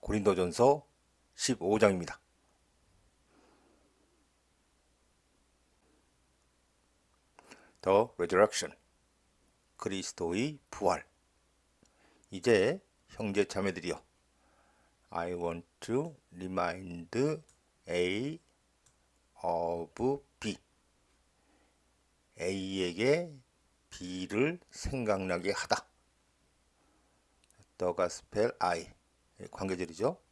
고린도전서 15장입니다. The Resurrection, 그리스도의 부활. 이제 형제 자매들이여, I want to remind A of B. A에게 B를 생각나게 하다. The Gospel I, 관계절이죠.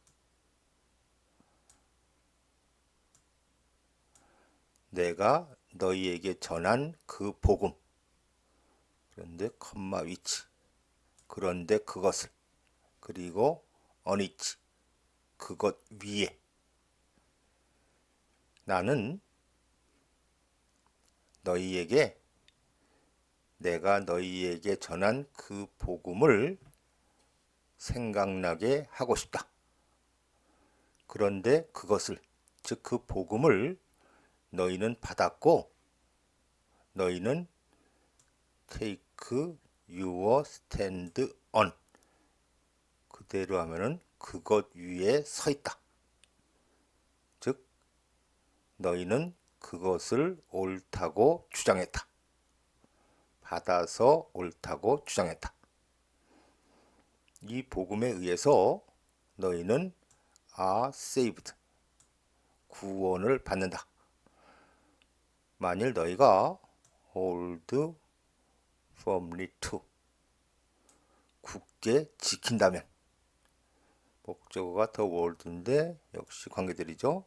내가 너희에게 전한 그 복음. 그런데 컴마 위치. 그런데 그것을. 그리고 어니치. 그것 위에. 나는 내가 너희에게 전한 그 복음을 생각나게 하고 싶다. 그런데 그것을, 즉 그 복음을 너희는 받았고, 너희는 take your stand on, 그대로 하면은 그것 위에 서 있다. 즉 너희는 그것을 옳다고 주장했다. 받아서 옳다고 주장했다. 이 복음에 의해서 너희는 are saved, 구원을 받는다. 만일 너희가 hold firmly to, 굳게 지킨다면, 목적어가 더 hold인데 역시 관계들이죠.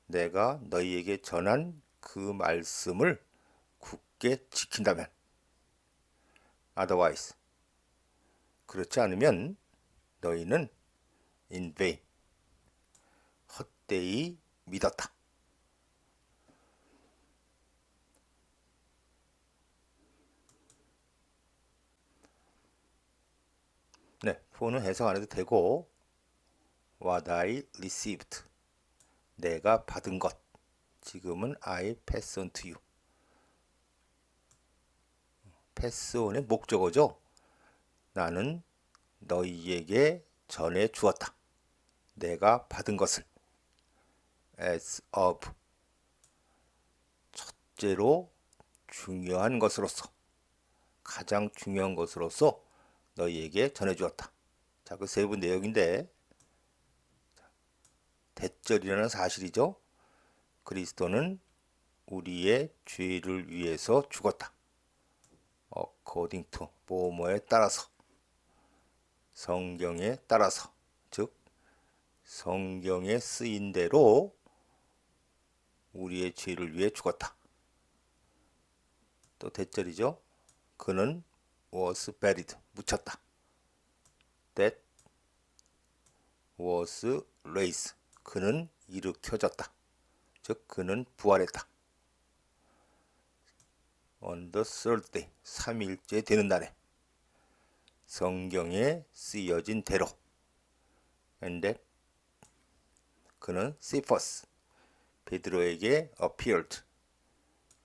내가 너희에게 전한 그 말씀을 굳게 지킨다면, otherwise, 그렇지 않으면 너희는 in vain, 헛되이 믿었다. 네, for는 해석 안 해도 되고, what I received, 내가 받은 것. 지금은 I pass on to you. pass on의 목적어죠. 나는 너희에게 전해 주었다. 내가 받은 것을. as of, 첫째로 중요한 것으로서, 가장 중요한 것으로서 너희에게 전해 주었다. 자, 그 세부 내용인데, 대절이라는 사실이죠. 그리스도는 우리의 죄를 위해서 죽었다. according to, 뭐뭐에 따라서, 성경에 따라서, 즉 성경에 쓰인 대로 우리의 죄를 위해 죽었다. 또 대절이죠. 그는 was buried, 묻혔다. that was raised, 그는 일으켜졌다. 즉 그는 부활했다. on the third day, 3일째 되는 날에, 성경에 쓰여진 대로. and that, 그는 Cephas, 베드로에게 appeared,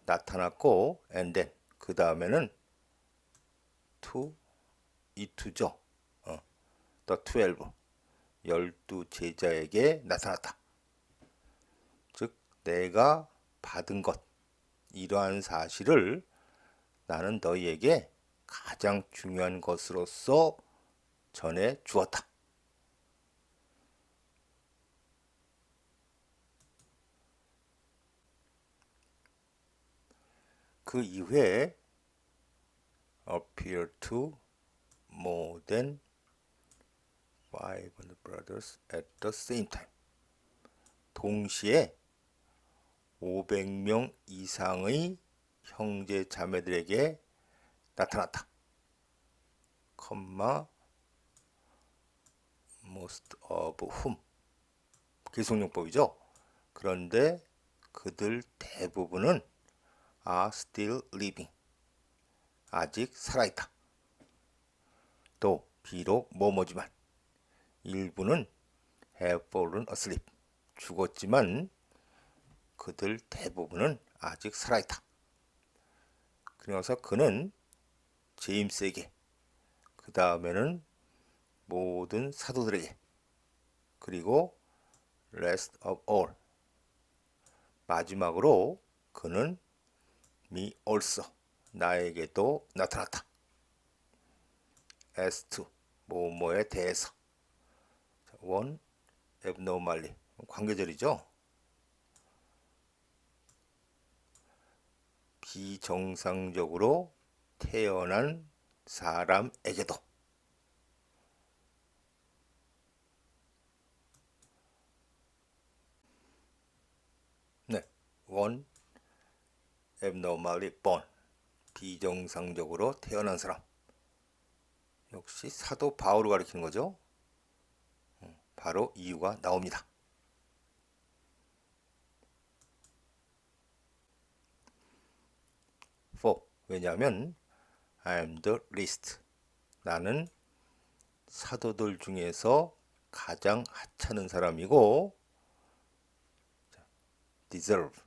나타났고, and then, 그 다음에는 to, 이 투죠. the 12, 12 제자에게 나타났다. 즉 내가 받은 것, 이러한 사실을 나는 너희에게 가장 중요한 것으로서 전해 주었다. 그 이후에 appear to more than 500 brothers at the same time, 동시에 500명 이상의 형제 자매들에게 나타났다. most of whom, 계속용법이죠. 그런데 그들 대부분은 are still living, 아직 살아있다. 또 비록 뭐뭐지만, 일부는 have fallen asleep, 죽었지만 그들 대부분은 아직 살아있다. 그래서 그는 제임스에게, 그 다음에는 모든 사도들에게. 그리고 rest of all. 마지막으로 그는 me also. 나에게도 나타났다. as to. 뭐뭐에 대해서. one abnormally. 관계절이죠. 비정상적으로 태어난 사람에게도. 네, one abnormally born. 비정상적으로 태어난 사람. 역시 사도 바울을 가리키는 거죠. 바로 이유가 나옵니다. for. 왜냐하면 I am the least. 나는 사도들 중에서 가장 하찮은 사람이고 deserve.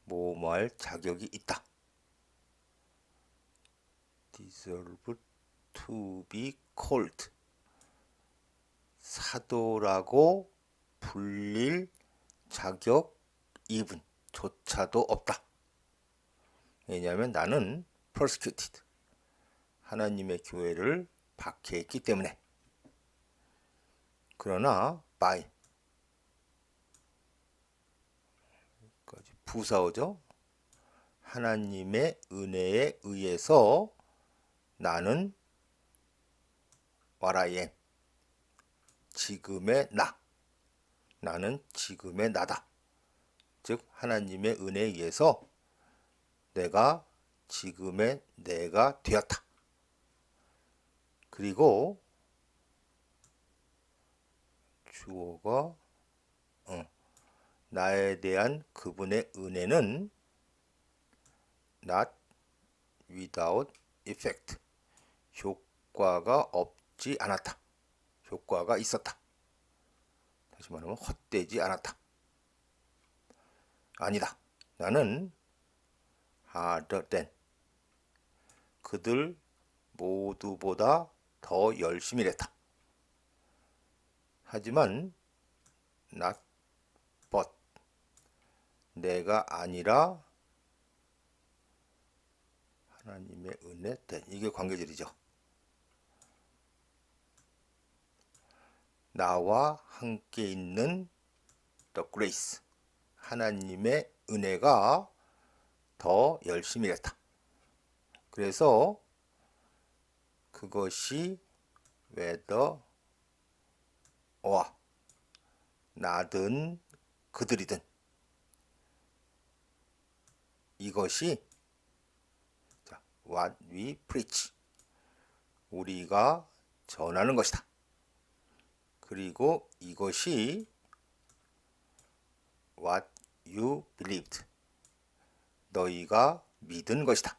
뭐뭐할 자격이 있다. deserve to be called. 사도라고 불릴 자격 even 조차도 없다. 왜냐하면 나는 persecuted. 하나님의 교회를 박해했기 때문에. 그러나 by. 부사어죠. 하나님의 은혜에 의해서 나는 what I am. 지금의 나. 나는 지금의 나다. 즉 하나님의 은혜에 의해서 내가 지금의 내가 되었다. 그리고 주어가 나에 대한 그분의 은혜는 not without effect. 효과가 없지 않았다. 효과가 있었다. 다시 말하면 헛되지 않았다. 아니다. 나는 harder than. 그들 모두보다 더 열심히 일했다. 하지만 not but. 내가 아니라 하나님의 은혜 than. 이게 관계절이죠. 나와 함께 있는 the grace. 하나님의 은혜가 더 열심히 일했다. 그래서 그것이 whether or 나든 그들이든 이것이 what we preach. 우리가 전하는 것이다. 그리고 이것이 what you believed. 너희가 믿은 것이다.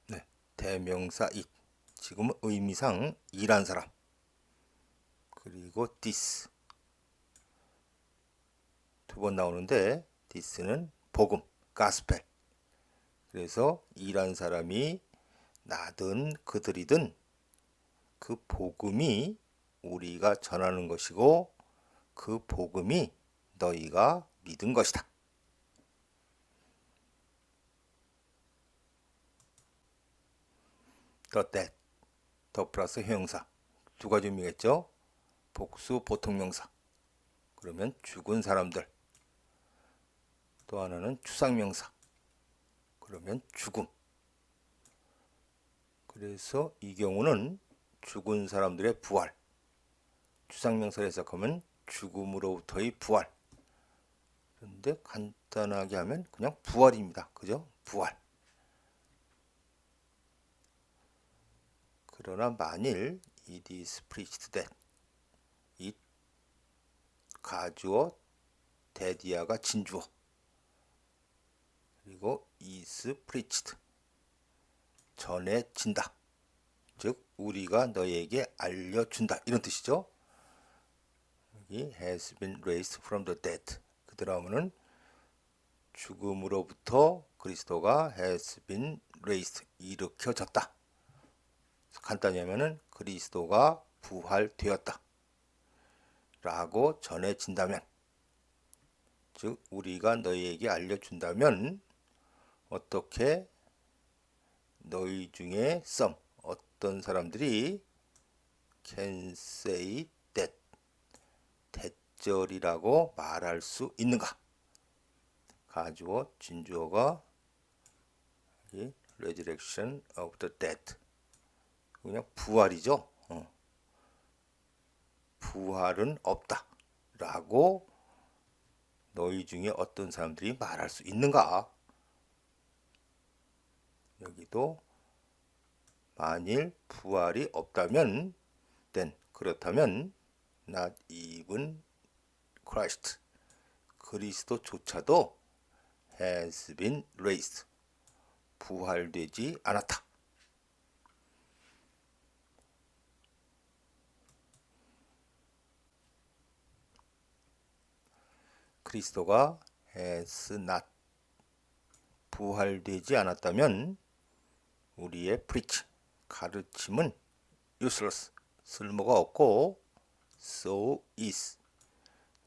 네, 대명사 it. 지금은 의미상 일한 사람. 그리고 this. 두 번 나오는데 this는 복음, gospel. 그래서 일한 사람이 나든 그들이든 그 복음이 우리가 전하는 것이고 그 복음이 너희가 믿은 것이다. the that. 더 플러스 형용사. 두 가지 의미겠죠. 복수 보통명사. 그러면 죽은 사람들. 또 하나는 추상명사. 그러면 죽음. 그래서 이 경우는 죽은 사람들의 부활. 추상명사를 해석하면 죽음으로부터의 부활. 그런데 간단하게 하면 그냥 부활입니다. 그죠? 부활. 그러나 만일 it is preached that. 이 가주어 데디아가 진주어. 그리고 is preached. 전해진다. 즉 우리가 너에게 알려준다. 이런 뜻이죠. 여기 has been raised from the dead. 그 다음은 죽음으로부터 그리스도가 has been raised, 일으켜졌다. 간단히 하면은 그리스도가 부활되었다 라고 전해진다면, 즉 우리가 너희에게 알려준다면 어떻게 너희 중에 some, 어떤 사람들이 can say that, 대절이라고 말할 수 있는가? 가주어, 진주어가 resurrection of the dead, 그냥 부활이죠. 부활은 없다 라고 너희 중에 어떤 사람들이 말할 수 있는가? 여기도 만일 부활이 없다면 then, 그렇다면 not even Christ, 그리스도조차도 has been raised, 부활되지 않았다. 그리스도가 has not, 부활되지 않았다면 우리의 preach, 가르침은 useless, 쓸모가 없고 so is,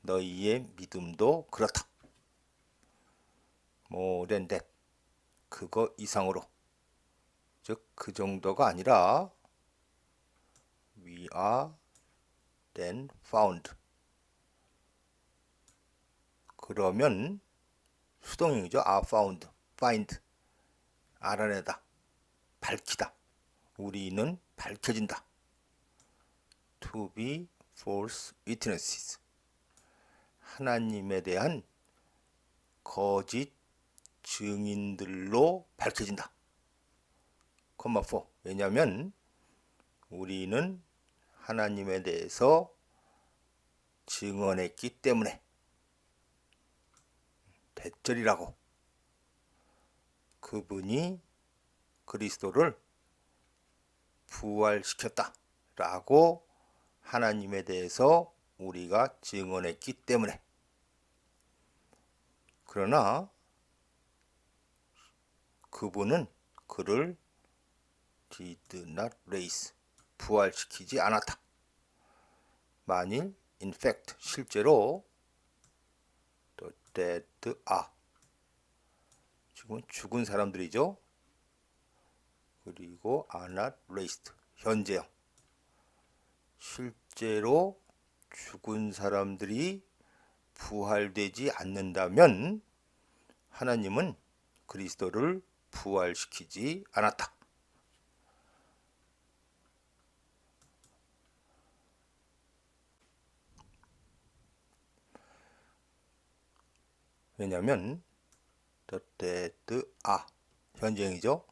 너희의 믿음도 그렇다. more than that, 그거 이상으로, 즉 그 정도가 아니라 we are then found, 그러면 수동형이죠. are found, find, 알아내다, 밝히다, 우리는 밝혀진다. to be false witnesses, 하나님에 대한 거짓 증인들로 밝혀진다. 콤마 4, 왜냐하면 우리는 하나님에 대해서 증언했기 때문에, 대절이라고, 그분이 그리스도를 부활시켰다 라고 하나님에 대해서 우리가 증언했기 때문에. 그러나 그분은 그를 did not raise, 부활시키지 않았다. 만일 in fact, 실제로 the dead are, 지금 죽은 사람들이죠. 그리고 are not raised, 현재형. 실제로 죽은 사람들이 부활되지 않는다면 하나님은 그리스도를 부활시키지 않았다. 왜냐하면 the dead are, 현재형이죠.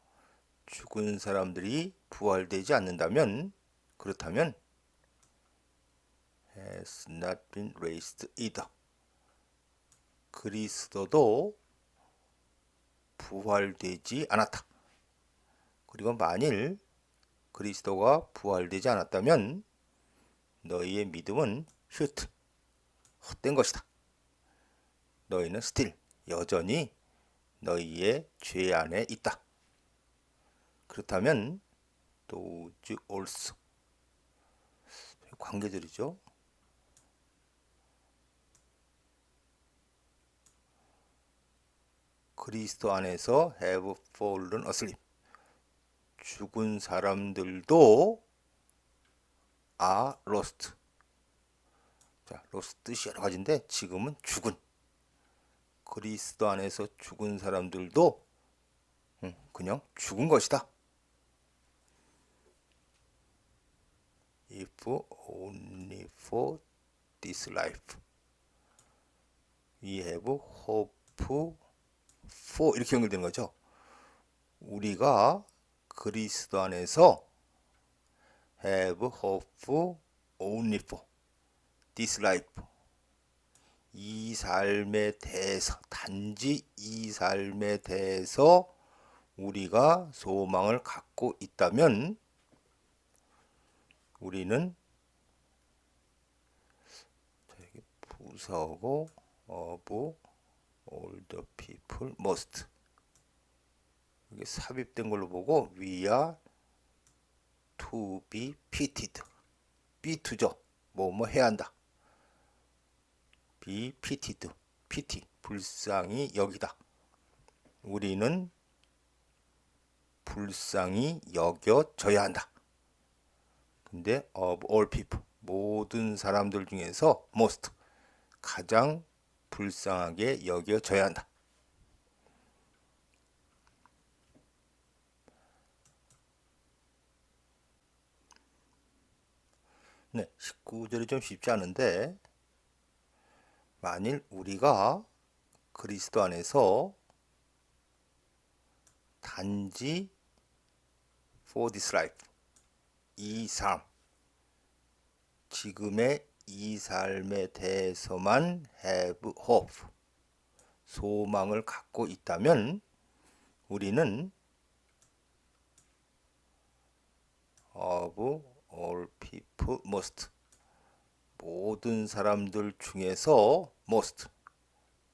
죽은 사람들이 부활되지 않는다면, 그렇다면 has not been raised either, 그리스도도 부활되지 않았다. 그리고 만일 그리스도가 부활되지 않았다면 너희의 믿음은 슈트, 헛된 것이다. 너희는 still, 여전히 너희의 죄 안에 있다. 그렇다면 those also, 관계들이죠. 그리스도 안에서 have fallen asleep, 죽은 사람들도 are lost. 자, lost 뜻이 여러 가지인데 지금은 죽은, 그리스도 안에서 죽은 사람들도 그냥 죽은 것이다. If only for this life we have hope for, 이렇게 연결되는 거죠. 우리가 그리스도 안에서 have hope only for this life, 이 삶에 대해서, 단지 이 삶에 대해서 우리가 소망을 갖고 있다면 우리는, 부사하고 of all the people must. 이게 삽입된 걸로 보고 we are to be pitied. be to죠. 뭐 해야 한다. be pitied. pity. 불쌍히 여기다. 우리는 불쌍히 여겨져야 한다. 근데 of all people. 모든 사람들 중에서 most. 가장 불쌍하게 여겨져야 한다. 네, 19절이 좀 쉽지 않은데 만일 우리가 그리스도 안에서 단지 for this life, 이 삶, 지금의 이 삶에 대해서만 have hope, 소망을 갖고 있다면 우리는 of all people most, 모든 사람들 중에서 most,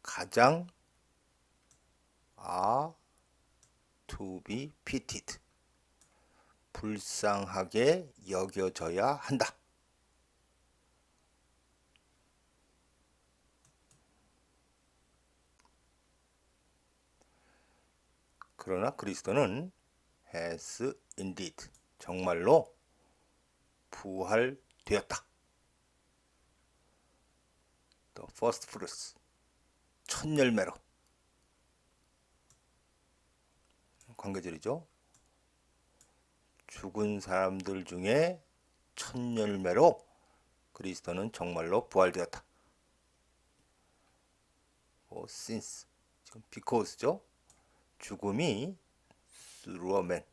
가장 are to be pitied, 불쌍하게 여겨져야 한다. 그러나 그리스도는 has indeed, 정말로 부활되었다. The first fruits, 첫 열매로. 관계절이죠. 죽은 사람들 중에 첫 열매로 그리스도는 정말로 부활되었다. since, 지금 because죠. 죽음이 through a man,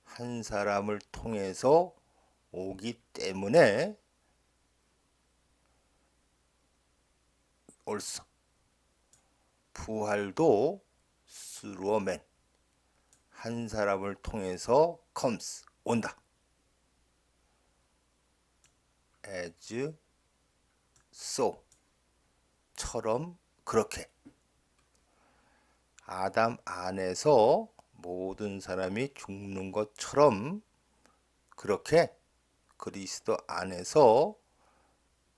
한 사람을 통해서 오기 때문에 also, 부활도 through a man, 한 사람을 통해서 comes, 온다. as so, 처럼 그렇게. 아담 안에서 모든 사람이 죽는 것처럼 그렇게 그리스도 안에서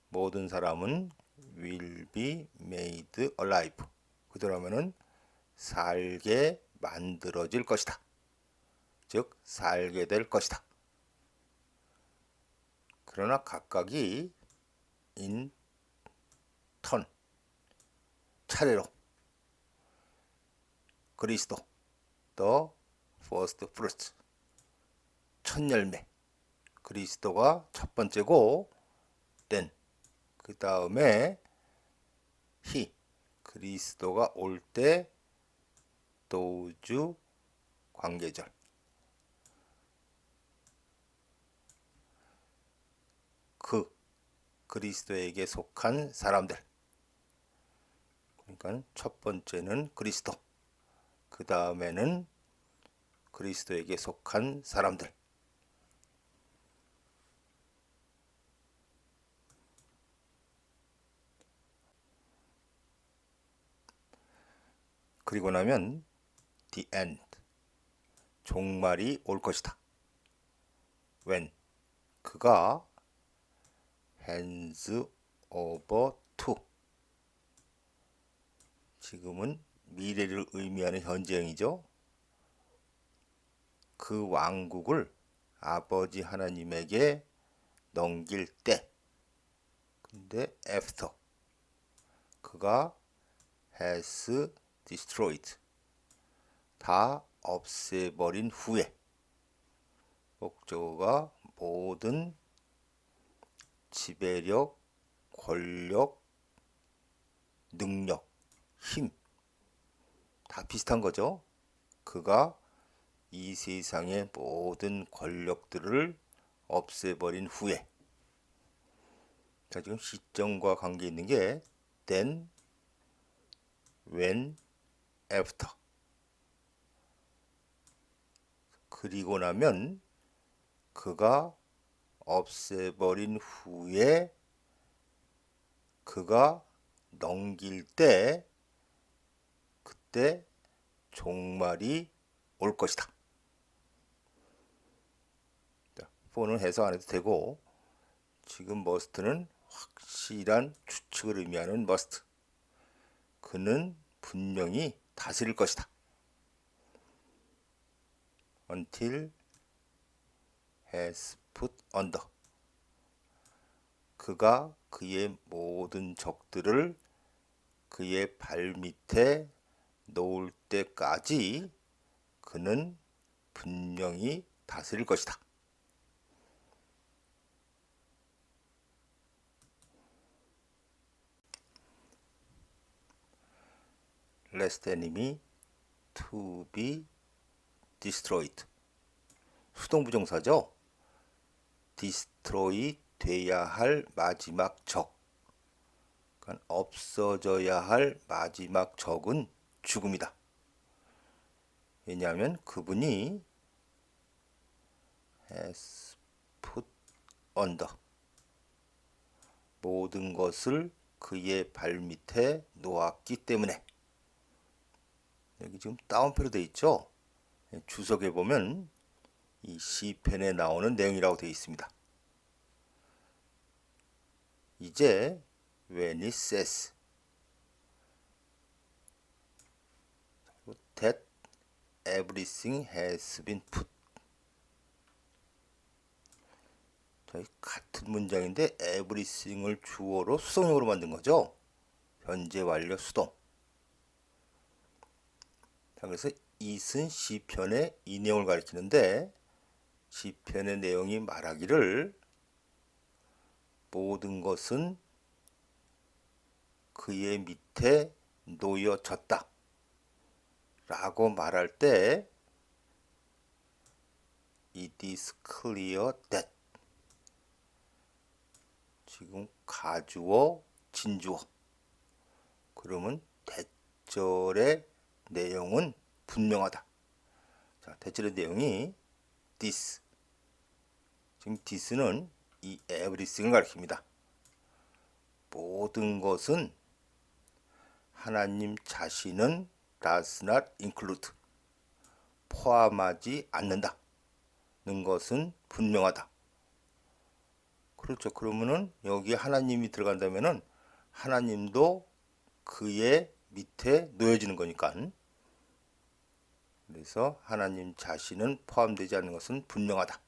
모든 사람은 will be made alive. 그대로 하면은 살게 만들어질 것이다. 즉 살게 될 것이다. 그러나 각각이 in turn, 차례로 그리스도 the first fruits, 첫 열매, 그리스도가 첫 번째고 then, 그 다음에 he, 그리스도가 올 때 those, 관계절. 그 그리스도에게 속한 사람들. 그러니까 첫 번째는 그리스도, 그 다음에는 그리스도에게 속한 사람들. 그리고 나면 the end, 종말이 올 것이다. when, 그가 hands over to, 지금은 미래를 의미하는 현재형이죠. 그 왕국을 아버지 하나님에게 넘길 때. 근데 after, 그가 has destroyed, 다 없애버린 후에. 목적어가 모든 지배력, 권력, 능력, 힘, 다 비슷한 거죠. 그가 이 세상의 모든 권력들을 없애버린 후에. 자, 지금 시점과 관계 있는 게 then, when, after. 그리고 나면 그가 없애버린 후에 그가 넘길 때 때 종말이 올 것이다. for는 해석 안 해도 되고, 지금 must는 확실한 추측을 의미하는 must. 그는 분명히 다스릴 것이다. until has put under. 그가 그의 모든 적들을 그의 발 밑에 놓을 때까지 그는 분명히 다스릴 것이다. lest enemy to be destroyed. 수동부정사죠. destroy 돼야 할 마지막 적. 그러니까 없어져야 할 마지막 적은 죽음이다. 왜냐하면 그분이 has put under. 모든 것을 그의 발 밑에 놓았기 때문에. 여기 지금 다운표로 되어 있죠. 주석에 보면 이 시편에 나오는 내용이라고 되어 있습니다. 이제 when it says that everything has been put. 같은 문장인데 everything을 주어로 수동형으로 만든 거죠. 현재 완료 수동. 자, 그래서 it은 시편의 이 내용을 가리키는데, 시편의 내용이 말하기를 모든 것은 그의 밑에 놓여졌다 라고 말할 때 it is clear that. 지금 가주어 진주어. 그러면 대절의 내용은 분명하다. 자, 대절의 내용이 this. 지금 this는 이 everything을 가리킵니다. 모든 것은 하나님 자신은 does not include. 포함하지 않는다는 것은 분명하다. 그렇죠. 그러면은 여기에 하나님이 들어간다면은 하나님도 그의 밑에 놓여지는 거니까. 그래서 하나님 자신은 포함되지 않는 것은 분명하다.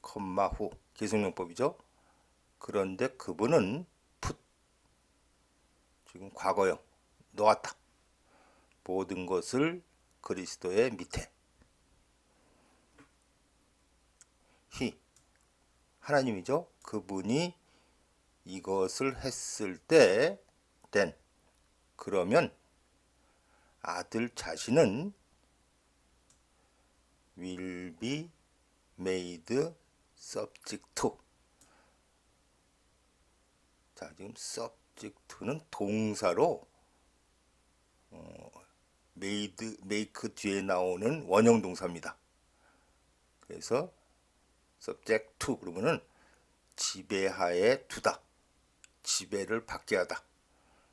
컴마 후 계속용법이죠. 그런데 그분은 put. 지금 과거형 놓았다. 모든 것을 그리스도의 밑에. he 하나님이죠. 그분이 이것을 했을 때 then 그러면 아들 자신은 will be made subject to. 자, 지금 subject to는 동사로 made, make 뒤에 나오는 원형 동사입니다. 그래서 subject to 그러면은 지배하에 두다. 지배를 받게 하다.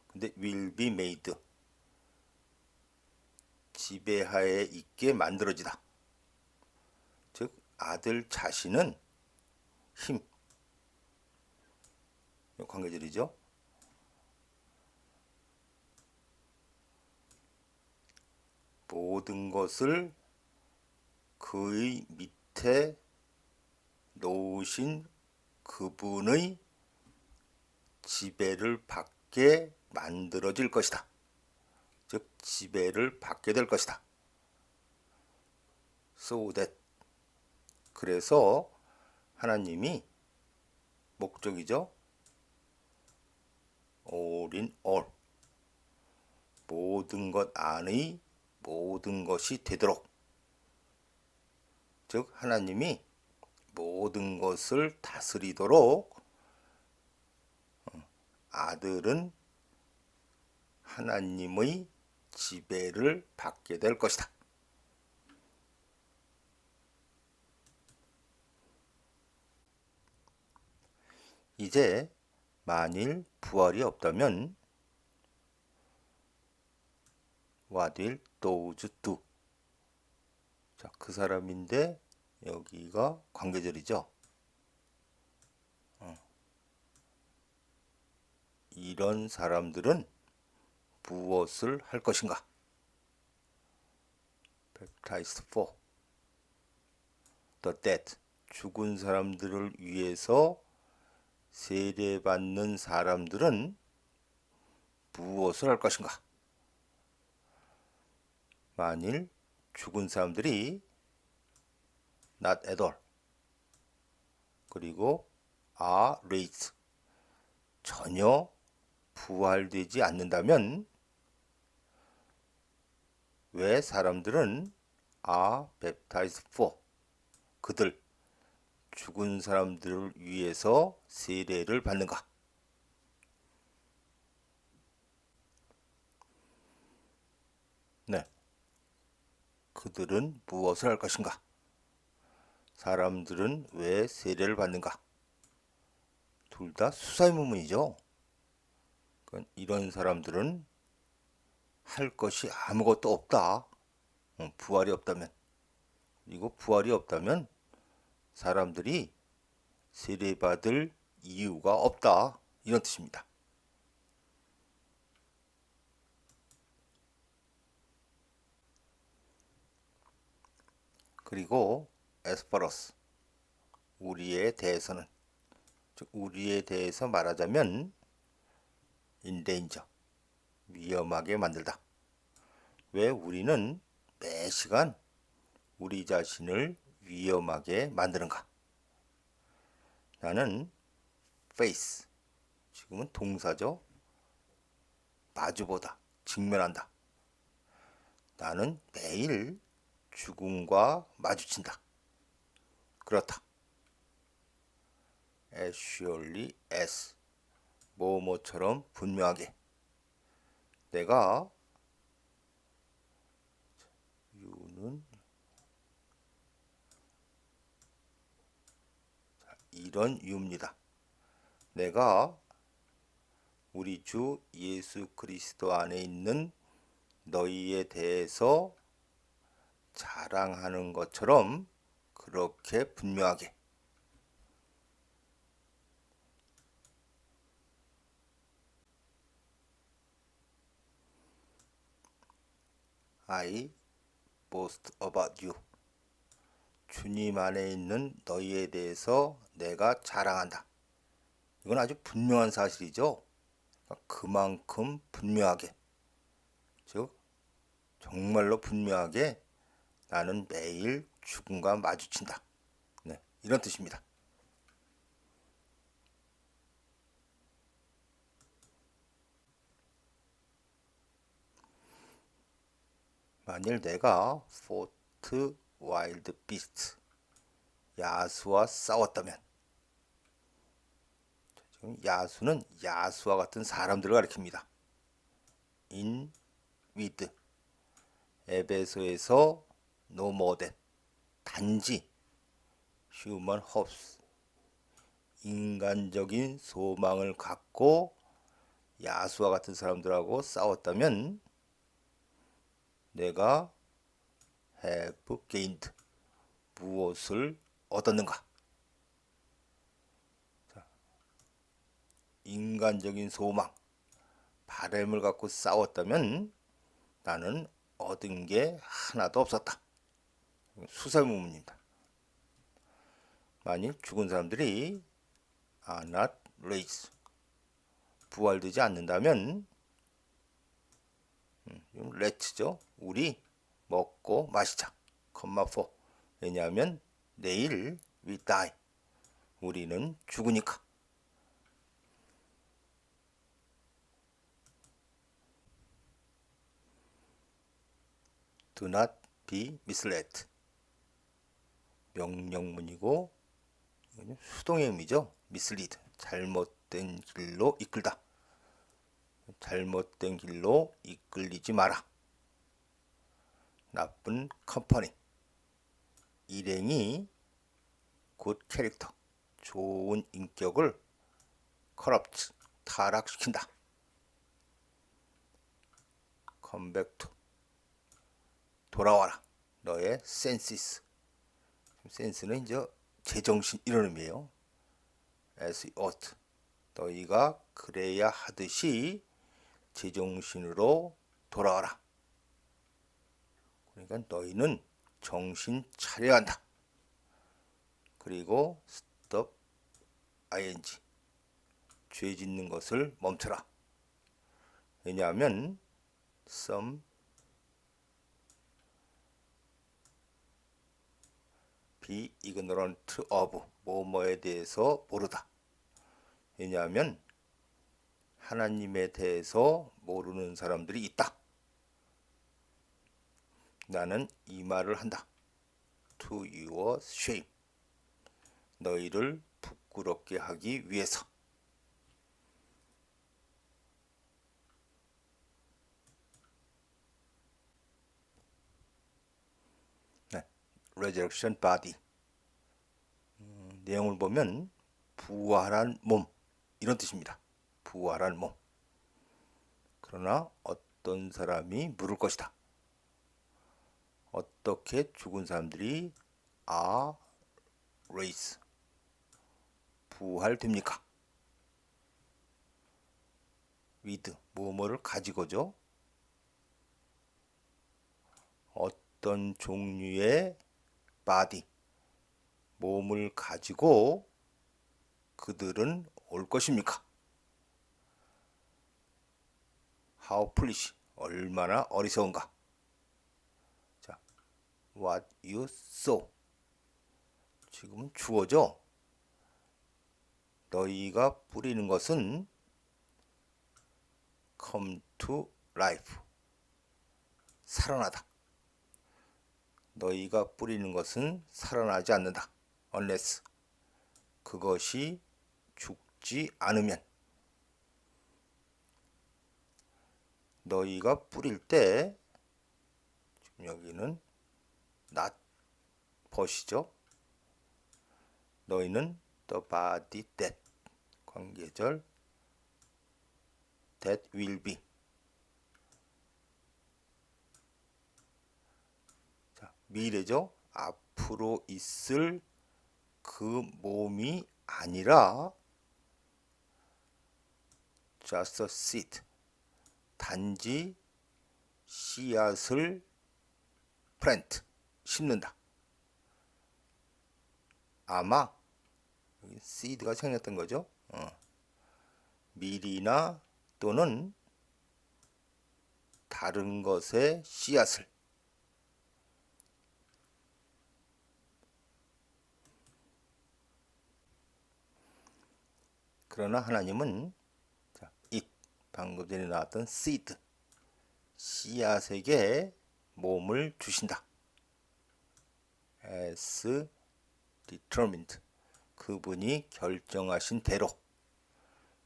근데 will be made. 지배하에 있게 만들어지다. 즉 아들 자신은 힘. 관계절이죠. 모든 것을 그의 밑에 놓으신 그분의 지배를 받게 만들어질 것이다. 즉 지배를 받게 될 것이다. So that. 그래서 하나님이 목적이죠. all in all. 모든 것 안의 모든 것이 되도록. 즉 하나님이 모든 것을 다스리도록 아들은 하나님의 지배를 받게 될 것이다. 이제 만일 부활이 없다면 What will those do? 자, 그 사람인데 여기가 관계절이죠. 이런 사람들은 무엇을 할 것인가? Baptized for the dead. 죽은 사람들을 위해서 세례받는 사람들은 무엇을 할 것인가? 만일 죽은 사람들이 not at all 그리고 are raised 전혀 부활되지 않는다면 왜 사람들은 are baptized for 그들 죽은 사람들을 위해서 세례를 받는가? 네. 그들은 무엇을 할 것인가? 사람들은 왜 세례를 받는가? 둘 다 수사의문문이죠. 그러니까 이런 사람들은 할 것이 아무것도 없다. 부활이 없다면. 그리고 부활이 없다면 사람들이 세례받을 이유가 없다. 이런 뜻입니다. 그리고 as far as 우리에 대해서는 즉 우리에 대해서 말하자면 in danger 위험하게 만들다. 왜 우리는 매 시간 우리 자신을 위험하게 만드는가? 나는 face 지금은 동사죠. 마주보다 직면한다. 나는 매일 죽음과 마주친다. 그렇다. as surely as 뭐뭐처럼 분명하게 내가 유는 이런 유입니다. 내가 우리 주 예수 그리스도 안에 있는 너희에 대해서 자랑하는 것처럼 그렇게 분명하게 I boast about you 주님 안에 있는 너희에 대해서 내가 자랑한다. 이건 아주 분명한 사실이죠. 그만큼 분명하게 즉 정말로 분명하게 나는 매일 죽음과 마주친다. 네, 이런 뜻입니다. 만일 내가 fought wild beast 야수와 싸웠다면 지금 야수는 야수와 같은 사람들을 가리킵니다. in with 에베소에서 no more than 단지 human hopes 인간적인 소망을 갖고 야수와 같은 사람들하고 싸웠다면 내가 have gained 무엇을 얻었는가? 인간적인 소망, 바램을 갖고 싸웠다면 나는 얻은 게 하나도 없었다. 수사문입니다. 만일 죽은 사람들이 are not raised 부활되지 않는다면 let's죠. 우리 먹고 마시자. 컴마 for 왜냐하면 내일 we die 우리는 죽으니까. Do not be misled 명령문이고 수동의 의미죠. mislead 잘못된 길로 이끌다. 잘못된 길로 이끌리지 마라. 나쁜 컴퍼니 일행이 굿 캐릭터 좋은 인격을 corrupt 타락시킨다. come back to 돌아와라. 너의 센시스. 센스는 이제 제정신 이런 의미예요. as ought. 너희가 그래야 하듯이 제정신으로 돌아와라. 그러니까 너희는 정신 차려야 한다. 그리고 stop ing. 죄 짓는 것을 멈춰라. 왜냐하면 some be ignorant of 뭐뭐에 대해서 모르다. 왜냐하면 하나님에 대해서 모르는 사람들이 있다. 나는 이 말을 한다. To your shame. 너희를 부끄럽게 하기 위해서. 네. Resurrection body. 내용을 보면 부활한 몸 이런 뜻입니다. 부활한 몸. 그러나 어떤 사람이 물을 것이다. 어떻게 죽은 사람들이 raise 부활됩니까? with 뭐뭐를 가지고죠. 어떤 종류의 body 몸을 가지고 그들은 올 것입니까? How foolish 얼마나 어리석은가. 자, what you sow 지금은 주어죠. 너희가 뿌리는 것은 come to life 살아나다. 너희가 뿌리는 것은 살아나지 않는다. unless 그것이 죽지 않으면. 너희가 뿌릴 때 지금 여기는 not 벗이죠. 너희는 the body that 관계절 that will be. 자, 미래죠. 앞으로 있을 그 몸이 아니라 just a seed 단지 씨앗을 plant 심는다. 아마 seed가 생겼던 거죠. 밀이나 또는 다른 것의 씨앗을. 그러나 하나님은 it 방금 전에 나왔던 seed 씨앗에게 몸을 주신다. as determined 그분이 결정하신 대로.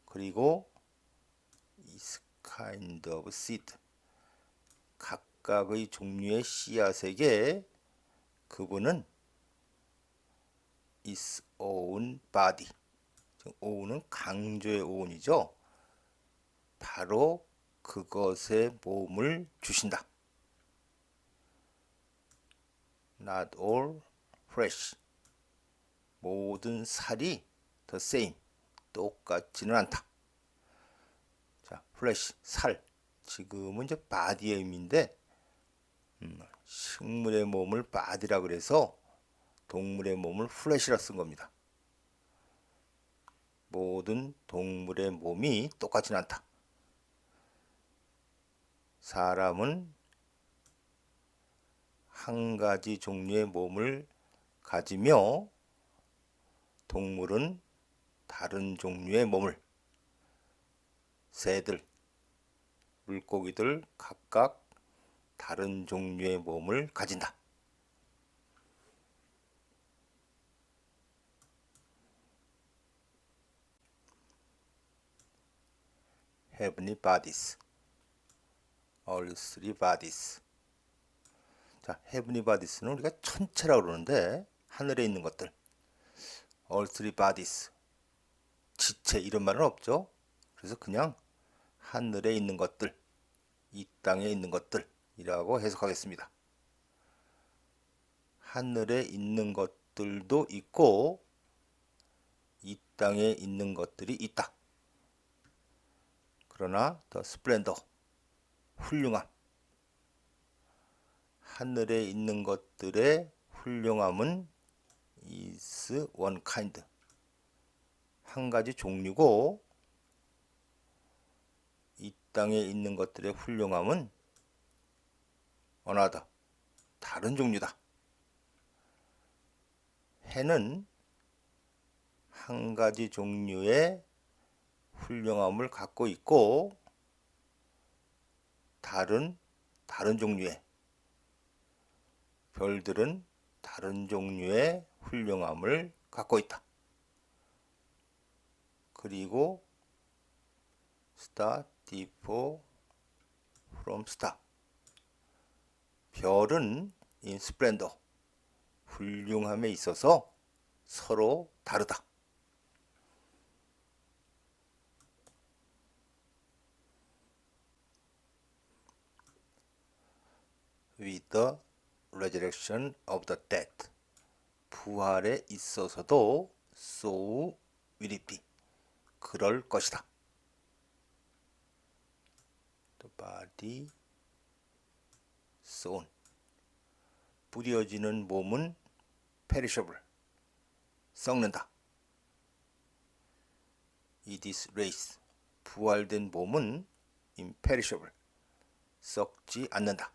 그리고 is kind of seed 각각의 종류의 씨앗에게 그분은 his own body own은 강조의 own이죠. 바로 그것의 몸을 주신다. Not all flesh 모든 살이 the same 똑같지는 않다. 자, flesh 살 지금은 이제 body의 의미인데 식물의 몸을 body라 그래서 동물의 몸을 flesh라 쓴 겁니다. 모든 동물의 몸이 똑같지는 않다. 사람은 한 가지 종류의 몸을 가지며 동물은 다른 종류의 몸을 새들, 물고기들 각각 다른 종류의 몸을 가진다. heavenly bodies, earthly bodies. 자, heavenly bodies는 우리가 천체라고 그러는데 하늘에 있는 것들. earthly bodies, 지체 이런 말은 없죠. 그래서 그냥 하늘에 있는 것들, 이 땅에 있는 것들이라고 해석하겠습니다. 하늘에 있는 것들도 있고 이 땅에 있는 것들이 있다. 그러나 the splendor, 훌륭함, 하늘에 있는 것들의 훌륭함은 is one kind, 한 가지 종류고 이 땅에 있는 것들의 훌륭함은 another, 다른 종류다. 해는 한 가지 종류의 훌륭함을 갖고 있고 다른 종류의 별들은 다른 종류의 훌륭함을 갖고 있다. 그리고 star differ from star, 별은 in splendor, 훌륭함에 있어서 서로 다르다. With the resurrection of the dead, 부활에 있어서도 so will it be, 그럴 것이다. The body sown, 뿌려지는 몸은 perishable, 썩는다. It is raised, 부활된 몸은 imperishable, 썩지 않는다.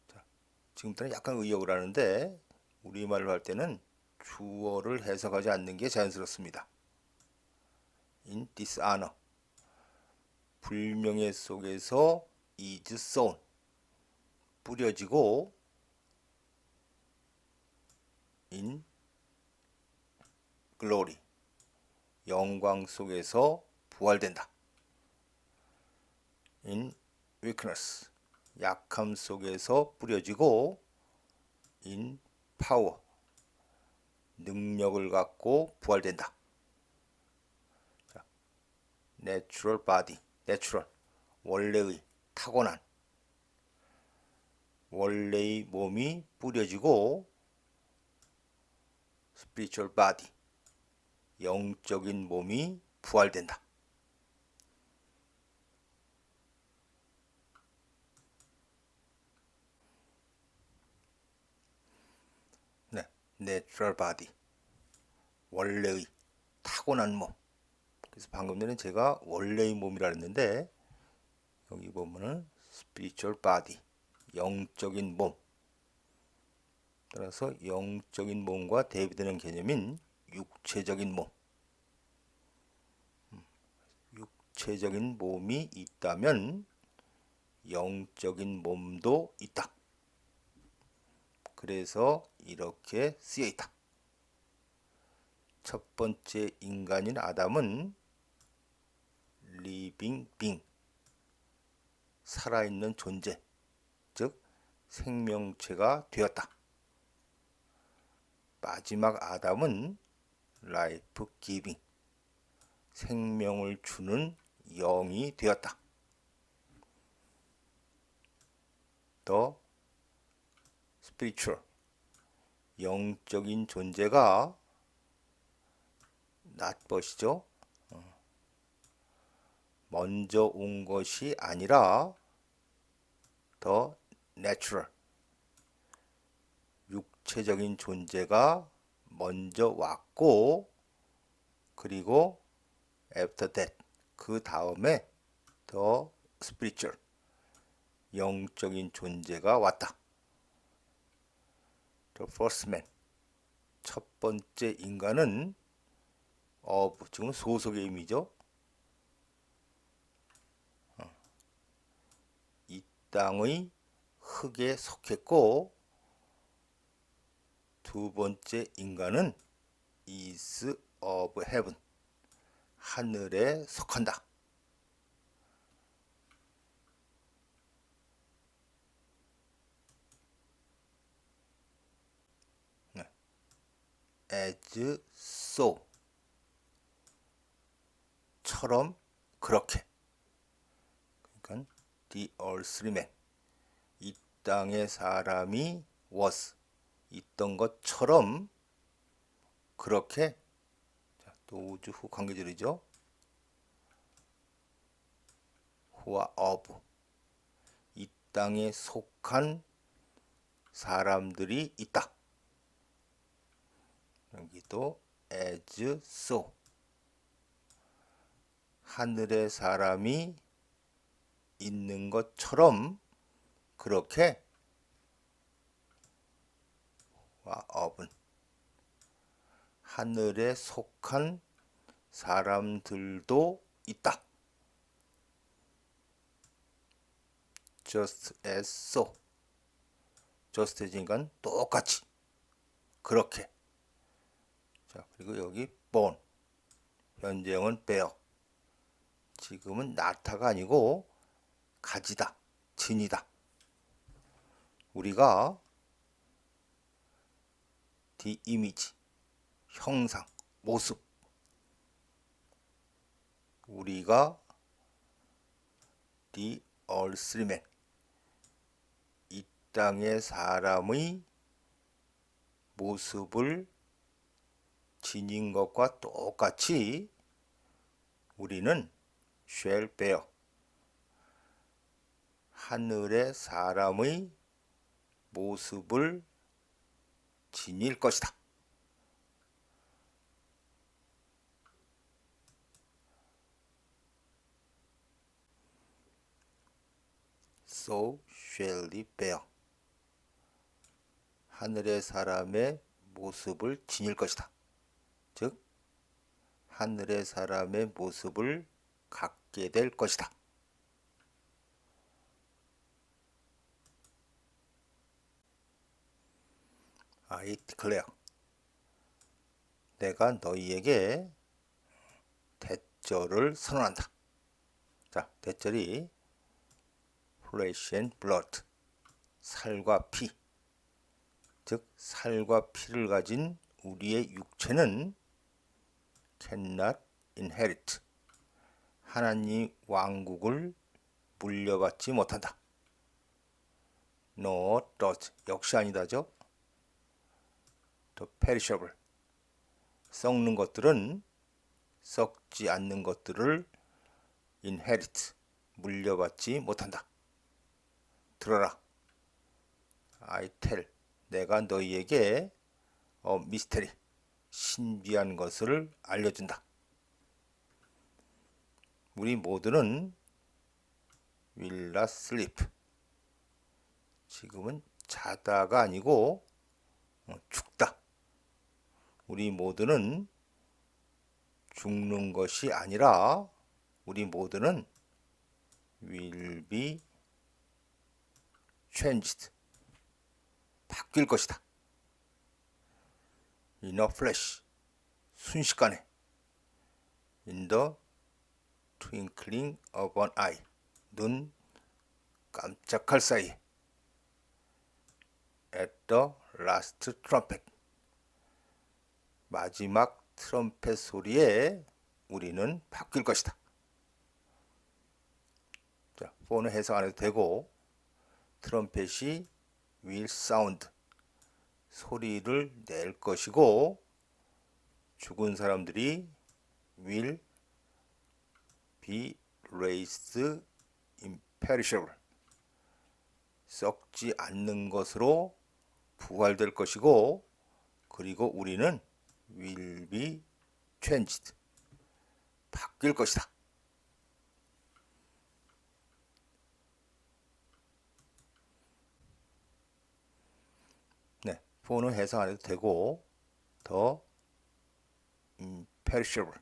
자, 지금부터는 약간 의역을 하는데 우리말로 할 때는 주어를 해석하지 않는 게 자연스럽습니다. In dishonor, 불명예 속에서 is sown, 뿌려지고 in glory, 영광 속에서 부활된다. in weakness, 약함 속에서 뿌려지고 in power, 능력을 갖고 부활된다. 자, natural body, natural, 원래의, 타고난, 원래의 몸이 뿌려지고 spiritual body, 영적인 몸이 부활된다. 네, natural body, 원래의, 타고난 몸. 그래서 방금 전에 제가 원래의 몸이라 했는데 여기 보면은 spiritual body, 영적인 몸. 따라서 영적인 몸과 대비되는 개념인 육체적인 몸. 육체적인 몸이 있다면 영적인 몸도 있다. 그래서 이렇게 쓰여 있다. 첫 번째 인간인 아담은 living being, 살아있는 존재, 즉 생명체가 되었다. 마지막 아담은 life giving, 생명을 주는 영이 되었다. The spiritual, 영적인 존재가 낫벗이죠. 먼저 온 것이 아니라 the natural, 육체적인 존재가 먼저 왔고 그리고 after that, 그 다음에 the spiritual, 영적인 존재가 왔다. The first man, 첫 번째 인간은 of, 지금 소속의 의미죠. 이 땅의 흙에 속했고 두 번째 인간은 is of heaven, 하늘에 속한다. as so, 처럼 그렇게. 그러니까 the earthly man, 이 땅에 사람이 was 있던 것처럼 그렇게 those 후 관계절이죠. who와 of 이 땅에 속한 사람들이 있다. 여기도 as so 하늘에 사람이 있는 것처럼 그렇게 와 of은 하늘에 속한 사람들도 있다. just as so just as니까 똑같이 그렇게. 자, 그리고 여기 born 현재형은 bear 지금은 나타가 아니고 가지다, 진이다. 우리가 the image, 형상, 모습. 우리가 the earthly man, 이 땅의 사람의 모습을 지닌 것과 똑같이 우리는 shall bear, 하늘의 사람의 모습을 지닐 것이다. So shall they bear, 하늘의 사람의 모습을 지닐 것이다. 즉 하늘의 사람의 모습을 갖게 될 것이다. I declare, 내가 너희에게 대절을 선언한다. 자, 대절이 flesh and blood, 살과 피, 즉 살과 피를 가진 우리의 육체는 cannot inherit, 하나님 왕국을 물려받지 못한다. No does, 역시 아니다죠. The perishable, 썩는 것들은 썩지 않는 것들을 inherit, 물려받지 못한다. 들어라. I tell, 내가 너희에게 미스테리, 신비한 것을 알려준다. 우리 모두는 will not sleep, 지금은 자다가 아니고 죽다. 우리 모두는 죽는 것이 아니라 우리 모두는 will be changed, 바뀔 것이다. in a flash, 순식간에. in the twinkling of an eye, 눈 깜짝할 사이에. at the last trumpet, 마지막 트럼펫 소리에 우리는 바뀔 것이다. 자, for는 해석 안 해도 되고, 트럼펫이 will sound, 소리를 낼 것이고, 죽은 사람들이 will be raised imperishable, 썩지 않는 것으로 부활될 것이고, 그리고 우리는 will be changed, 바뀔 것이다. 네, for는 해석 안 해도 되고, 더 imperishable,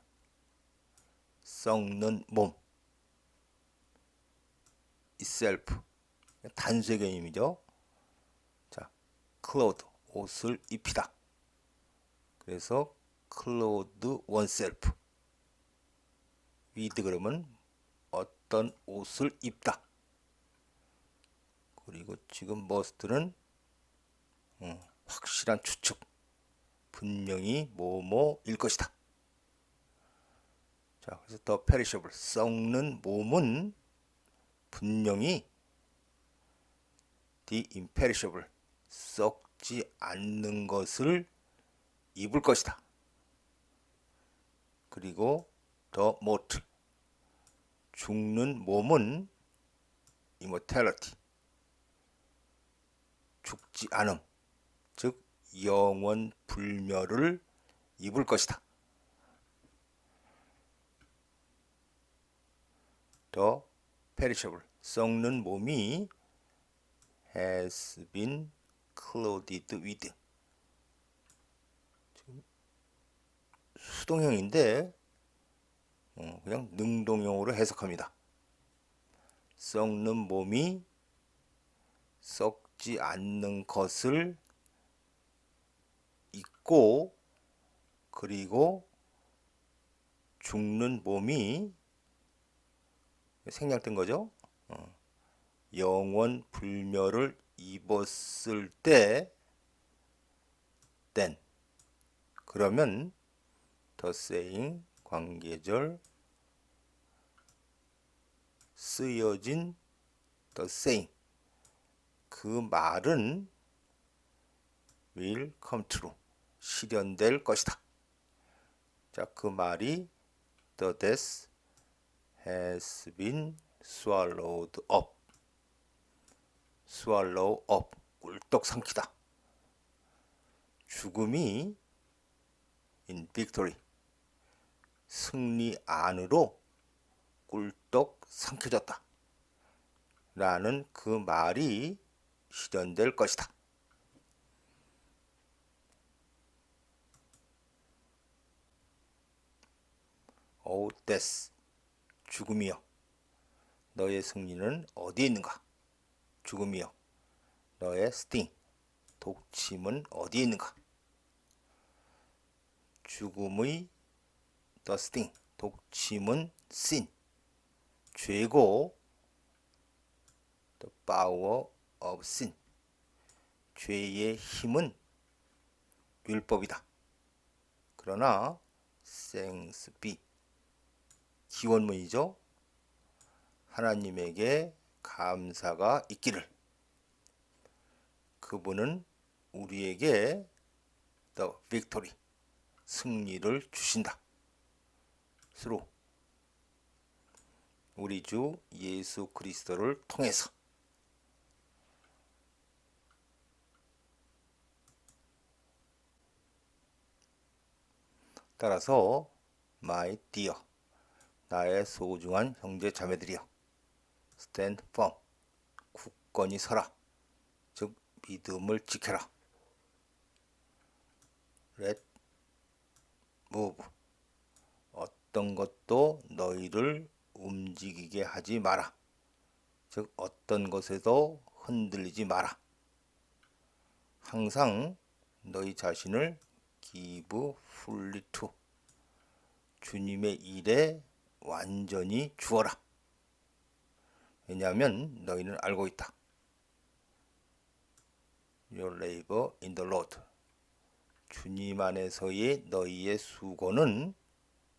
썩는 몸, itself, 단수의 개념이죠. 자, clothe, 옷을 입히다. 그래서 clothe oneself, with 그러면 어떤 옷을 입다. 그리고 지금 must는 확실한 추측, 분명히 뭐뭐일 것이다. 자, 그래서 the perishable, 썩는 몸은 분명히 the imperishable, 썩지 않는 것을 입을 것이다. 그리고 the mortal, 죽는 몸은 immortality, 죽지 않음, 즉 영원 불멸을 입을 것이다. The perishable, 썩는 몸이 has been clothed with, 수동형인데 그냥 능동형으로 해석합니다. 썩는 몸이 썩지 않는 것을 입고, 그리고 죽는 몸이 생략된 거죠. 영원 불멸을 입었을 때 then, 그러면 the saying, 관계절, 쓰여진 the saying, 그 말은 will come true, 실현될 것이다. 자, 그 말이 the death has been swallowed up, swallow up, 꿀떡 삼키다. 죽음이 in victory, 승리 안으로 꿀떡 삼켜졌다 라는 그 말이 실현될 것이다. O death, 죽음이여, 너의 승리는 어디에 있는가? 죽음이여, 너의 sting, 독침은 어디에 있는가? 죽음의 the sting, 독침은 sin, 죄고 the power of sin, 죄의 힘은 율법이다. 그러나 thanks be, 기원문이죠. 하나님에게 감사가 있기를, 그분은 우리에게 the victory, 승리를 주신다. through, 우리 주 예수 그리스도를 통해서. 따라서 my dear, 나의 소중한 형제 자매들이여, stand firm, 굳건히 서라, 즉 믿음을 지켜라. let move, 어떤 것도 너희를 움직이게 하지 마라, 즉 어떤 것에도 흔들리지 마라. 항상 너희 자신을 give fully to, 주님의 일에 완전히 주어라. 왜냐하면 너희는 알고 있다. Your labor in the Lord, 주님 안에서의 너희의 수고는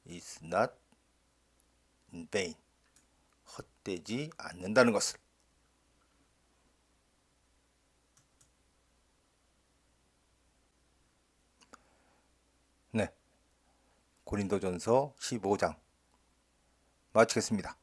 is not in vain, 헛되지 않는다는 것을. 네, 고린도전서 15장 마치겠습니다.